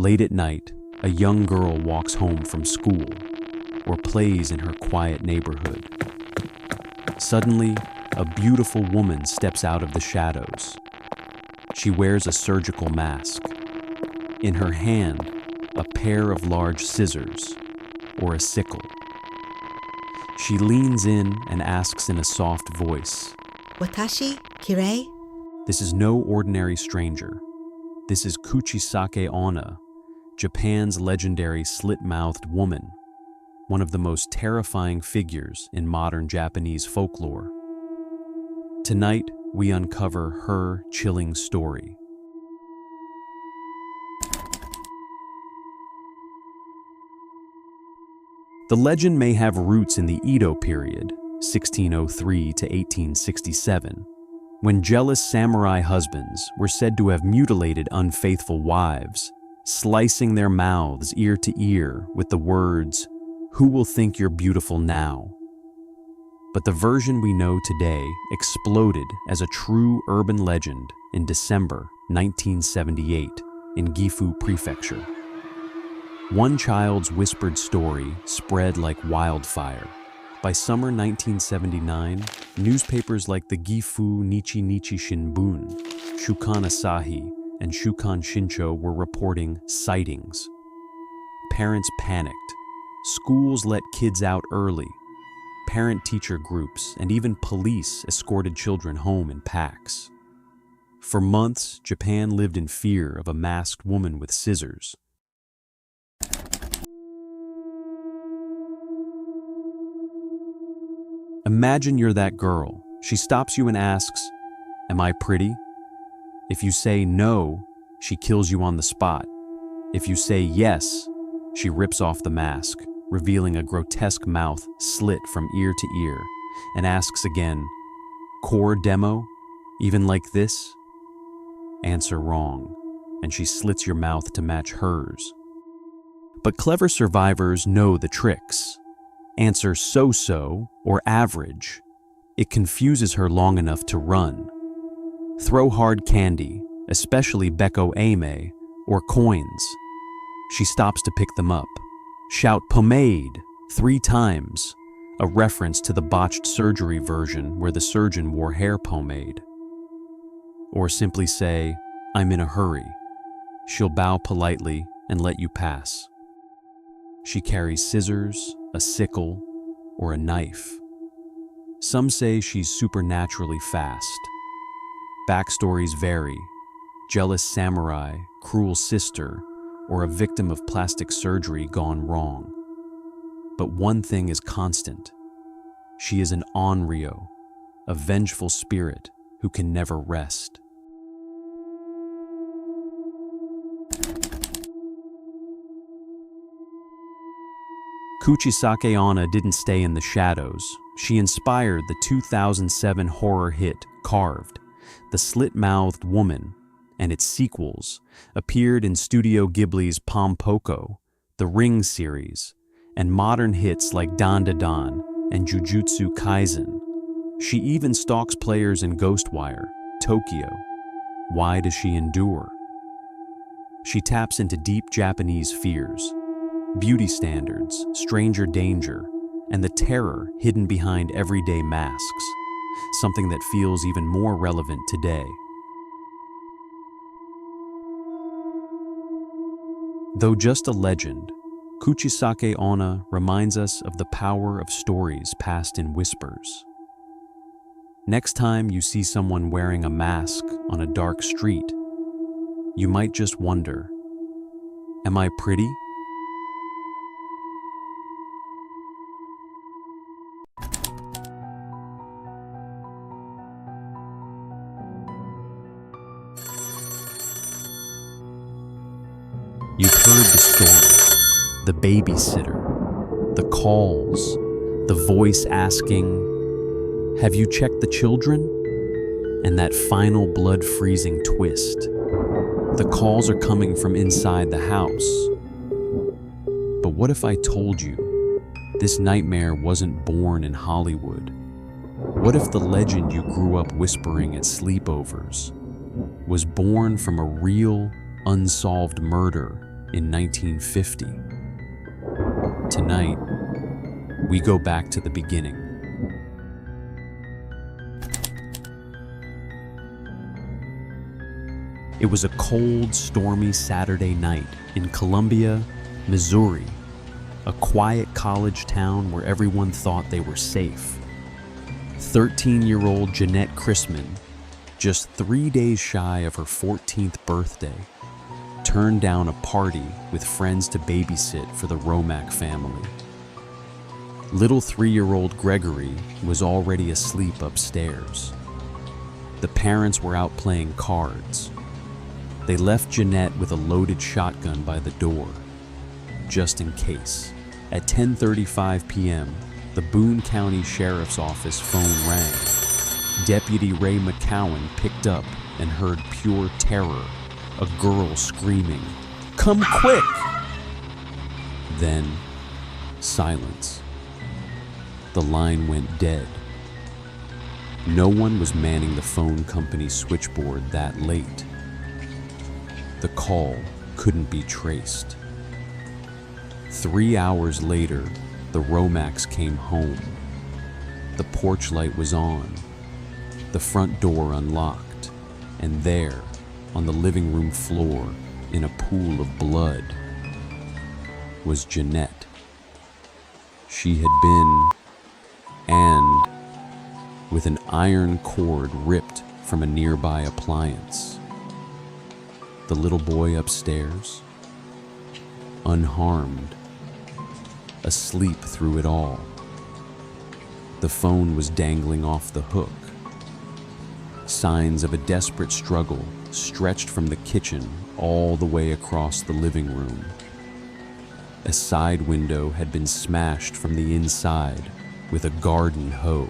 Late at night, a young girl walks home from school or plays in her quiet neighborhood. Suddenly, a beautiful woman steps out of the shadows. She wears a surgical mask. In her hand, a pair of large scissors or a sickle. She leans in and asks in a soft voice, "Watashi kirei?" This is no ordinary stranger. This is Kuchisake-Onna, Japan's legendary slit-mouthed woman, one of the most terrifying figures in modern Japanese folklore. Tonight, we uncover her chilling story. The legend may have roots in the Edo period, 1603 to 1867, when jealous samurai husbands were said to have mutilated unfaithful wives, slicing their mouths ear to ear with the words, "Who will think you're beautiful now?" But the version we know today exploded as a true urban legend in December 1978 in Gifu Prefecture. One child's whispered story spread like wildfire. By summer 1979, newspapers like the Gifu Nichi Nichi Shinbun, Shukan Asahi, and Shukan Shincho were reporting sightings. Parents panicked. Schools let kids out early. Parent-teacher groups and even police escorted children home in packs. For months, Japan lived in fear of a masked woman with scissors. Imagine you're that girl. She stops you and asks, "Am I pretty?" If you say no, she kills you on the spot. If you say yes, she rips off the mask, revealing a grotesque mouth slit from ear to ear, and asks again, "Core demo? Even like this?" Answer wrong, and she slits your mouth to match hers. But clever survivors know the tricks. Answer so-so or average. It confuses her long enough to run. Throw hard candy, especially Beko Ame, or coins. She stops to pick them up. Shout pomade 3 times, a reference to the botched surgery version where the surgeon wore hair pomade. Or simply say, "I'm in a hurry." She'll bow politely and let you pass. She carries scissors, a sickle, or a knife. Some say she's supernaturally fast. Backstories vary: jealous samurai, cruel sister, or a victim of plastic surgery gone wrong. But one thing is constant. She is an onryo, a vengeful spirit who can never rest. Kuchisake-Onna didn't stay in the shadows. She inspired the 2007 horror hit Carved. The Slit-Mouthed Woman and its sequels appeared in Studio Ghibli's Pompoko, the Ring series, and modern hits like Dan Da Dan and Jujutsu Kaisen. She even stalks players in Ghostwire, Tokyo. Why does she endure? She taps into deep Japanese fears, beauty standards, stranger danger, and the terror hidden behind everyday masks, something that feels even more relevant today. Though just a legend, Kuchisake-Onna reminds us of the power of stories passed in whispers. Next time you see someone wearing a mask on a dark street, you might just wonder, "Am I pretty?" You've heard the story, the babysitter, the calls, the voice asking, "Have you checked the children?" And that final blood-freezing twist. The calls are coming from inside the house. But what if I told you this nightmare wasn't born in Hollywood? What if the legend you grew up whispering at sleepovers was born from a real, unsolved murder in 1950. Tonight, we go back to the beginning. It was a cold, stormy Saturday night in Columbia, Missouri, a quiet college town where everyone thought they were safe. 13-year-old Jeanette Chrisman, just 3 days shy of her 14th birthday, turned down a party with friends to babysit for the Romack family. Little 3-year-old Gregory was already asleep upstairs. The parents were out playing cards. They left Jeanette with a loaded shotgun by the door, just in case. At 10:35 p.m., the Boone County Sheriff's Office phone rang. Deputy Ray McCowan picked up and heard pure terror, a girl screaming, "Come quick!" Then, silence. The line went dead. No one was manning the phone company's switchboard that late. The call couldn't be traced. 3 hours later, the Romacks came home. The porch light was on, the front door unlocked, and there, on the living room floor, in a pool of blood, was Jeanette. She had been, and, with an iron cord ripped from a nearby appliance. The little boy upstairs, unharmed, asleep through it all. The phone was dangling off the hook. Signs of a desperate struggle stretched from the kitchen all the way across the living room. A side window had been smashed from the inside with a garden hoe.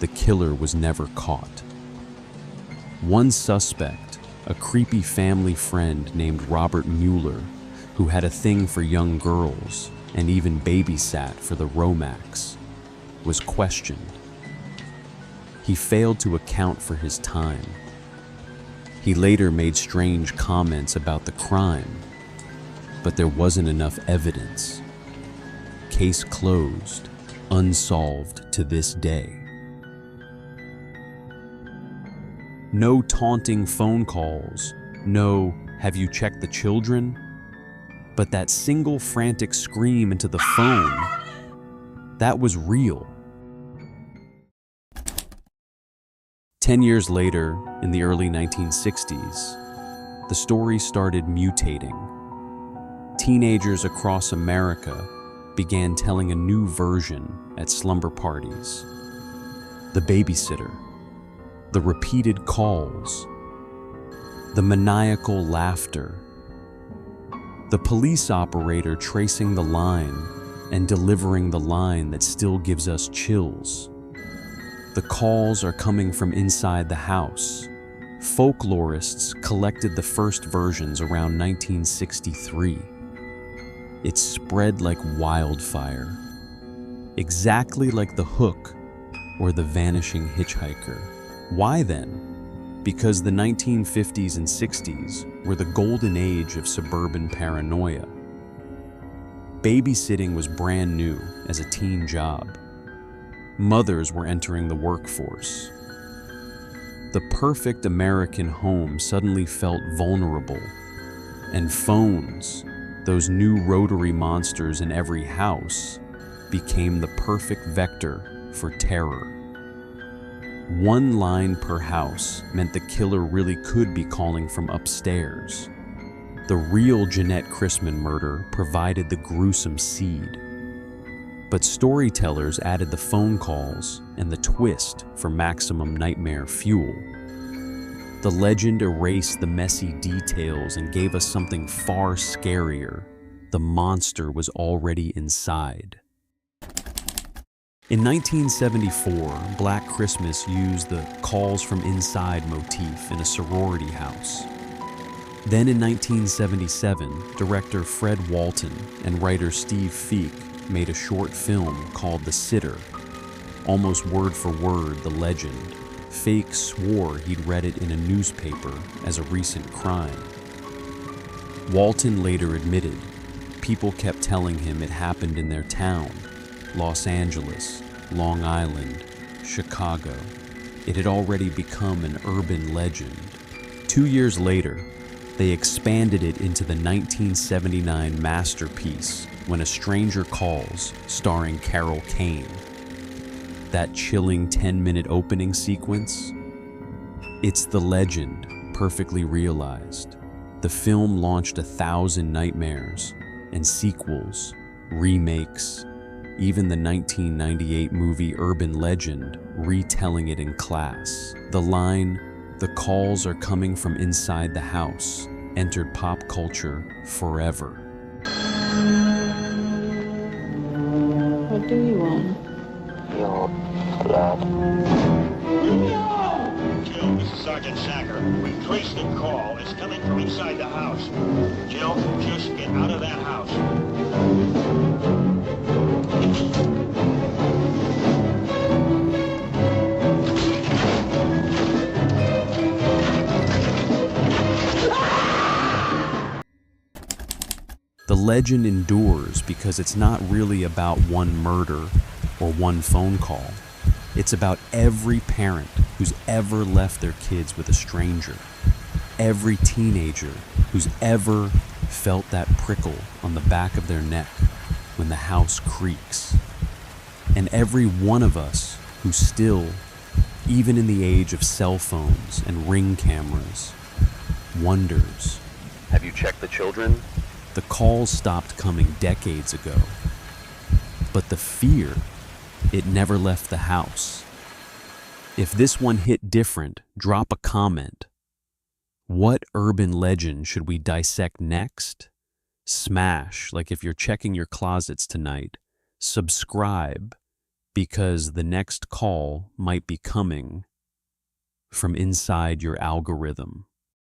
The killer was never caught. One suspect, a creepy family friend named Robert Mueller, who had a thing for young girls and even babysat for the Romacks, was questioned. He failed to account for his time. He later made strange comments about the crime, but there wasn't enough evidence. Case closed, unsolved to this day. No taunting phone calls, no "have you checked the children?" But that single frantic scream into the phone, that was real. 10 years later, in the early 1960s, the story started mutating. Teenagers across America began telling a new version at slumber parties. The babysitter, the repeated calls, the maniacal laughter, the police operator tracing the line and delivering the line that still gives us chills. The calls are coming from inside the house. Folklorists collected the first versions around 1963. It spread like wildfire, exactly like the hook or the vanishing hitchhiker. Why then? Because the 1950s and 60s were the golden age of suburban paranoia. Babysitting was brand new as a teen job. Mothers were entering the workforce. The perfect American home suddenly felt vulnerable, and phones, those new rotary monsters in every house, became the perfect vector for terror. One line per house meant the killer really could be calling from upstairs. The real Jeanette Chrisman murder provided the gruesome seed. But storytellers added the phone calls and the twist for maximum nightmare fuel. The legend erased the messy details and gave us something far scarier. The monster was already inside. In 1974, Black Christmas used the calls from inside motif in a sorority house. Then in 1977, director Fred Walton and writer Steve Feek made a short film called The Sitter. Almost word for word, the legend. Feek swore he'd read it in a newspaper as a recent crime. Walton later admitted people kept telling him it happened in their town, Los Angeles, Long Island, Chicago. It had already become an urban legend. 2 years later, they expanded it into the 1979 masterpiece When a Stranger Calls, starring Carol Kane. That chilling 10-minute opening sequence? It's the legend perfectly realized. The film launched 1,000 nightmares and sequels, remakes, even the 1998 movie Urban Legend retelling it in class. The line, "The calls are coming from inside the house," entered pop culture forever. What do you want? Your blood. Jill, this is Sergeant Sacker. We've traced the call. It's coming from inside the house. Jill, just get out of that house. The legend endures because it's not really about one murder or one phone call. It's about every parent who's ever left their kids with a stranger. Every teenager who's ever felt that prickle on the back of their neck when the house creaks. And every one of us who still, even in the age of cell phones and Ring cameras, wonders. Have you checked the children? The calls stopped coming decades ago, but the fear, it never left the house. If this one hit different, drop a comment. What urban legend should we dissect next? Smash, like if you're checking your closets tonight. Subscribe, because the next call might be coming from inside your algorithm.